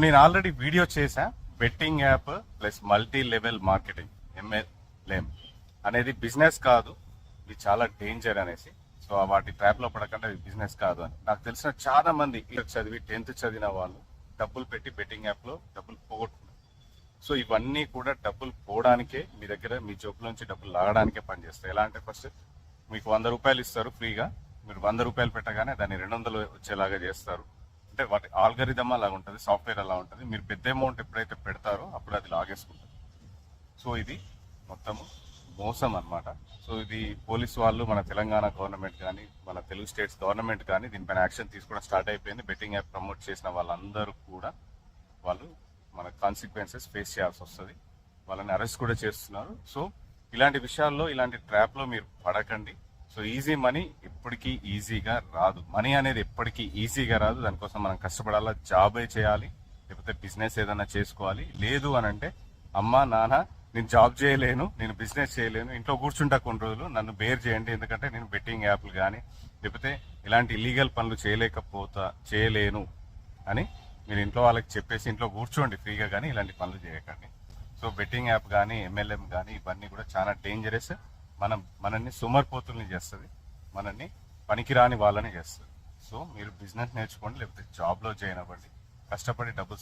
నేను already video చేశా, betting app plus multi level marketing MLM అనేది బిజినెస్ కాదు, ఇది చాలా డేంజర్ అనేసి. సో వాటి ట్రాప్ లో పడకుండా ఇది బిజినెస్ కాదు అని నాకు తెలిసిన చాలా మంది చదివి 10th చదివిన వాళ్ళు డబ్బులు పెట్టి బెట్టింగ్ యాప్ లో డబ్బులు పోగొట్టుకున్నారు. సో ఇవన్నీ కూడా డబ్బులు పోవడానికే, మీ దగ్గర మీ జోబుల నుంచి డబ్బులు లాగడానికే పనిచేస్తాయి. ఎలా అంటే ఫస్ట్ మీకు 100 రూపాయలు ఇస్తారు ఫ్రీగా, మీరు 100 రూపాయలు పెట్టగానే దాన్ని 200 వచ్చేలాగా చేస్తారు. అంటే వాటి ఆల్గరిథం అలా ఉంటుంది, సాఫ్ట్వేర్ అలా ఉంటుంది. మీరు పెద్ద అమౌంట్ ఎప్పుడైతే పెడతారో అప్పుడు అది లాగేసుకుంటుంది. సో ఇది మొత్తము మోసం అన్నమాట. సో ఇది పోలీసు వాళ్ళు, మన తెలంగాణ గవర్నమెంట్ కానీ, మన తెలుగు స్టేట్స్ గవర్నమెంట్ కానీ దీనిపైన యాక్షన్ తీసుకోవడం స్టార్ట్ అయిపోయింది. బెట్టింగ్ యాప్ ప్రమోట్ చేసిన వాళ్ళందరూ కూడా వాళ్ళు మన కాన్సిక్వెన్సెస్ ఫేస్ చేయాల్సి వస్తుంది. వాళ్ళని అరెస్ట్ కూడా చేస్తున్నారు. సో ఇలాంటి విషయాల్లో, ఇలాంటి ట్రాప్లో మీరు పడకండి. సో ఈజీ మనీ ఎప్పటికీ ఈజీగా రాదు. మనీ అనేది ఎప్పటికీ ఈజీగా రాదు. దానికోసం మనం కష్టపడాలా, జాబే చేయాలి, లేకపోతే బిజినెస్ ఏదైనా చేసుకోవాలి. లేదు అని అంటే అమ్మా నాన్న నేను జాబ్ చేయలేను, నేను బిజినెస్ చేయలేను, ఇంట్లో కూర్చుంటా కొన్ని రోజులు, నన్ను బేర్ చేయండి, ఎందుకంటే నేను బెట్టింగ్ యాప్లు కానీ లేకపోతే ఇలాంటి ఇల్లీగల్ పనులు చేయలేను అని మీరు ఇంట్లో వాళ్ళకి చెప్పేసి ఇంట్లో కూర్చోండి ఫ్రీగా, కానీ ఇలాంటి పనులు చేయకండి. సో బెట్టింగ్ యాప్ కానీ MLM కానీ ఇవన్నీ కూడా చాలా డేంజరస్. మనల్ని సోమరిపోతుల్ని చేస్తుంది, మనల్ని పనికిరాని వాళ్ళని చేస్తుంది. సో మీరు బిజినెస్ నేర్చుకోండి, లేకపోతే జాబ్లో జాయిన్ అవ్వండి, కష్టపడి డబ్బులు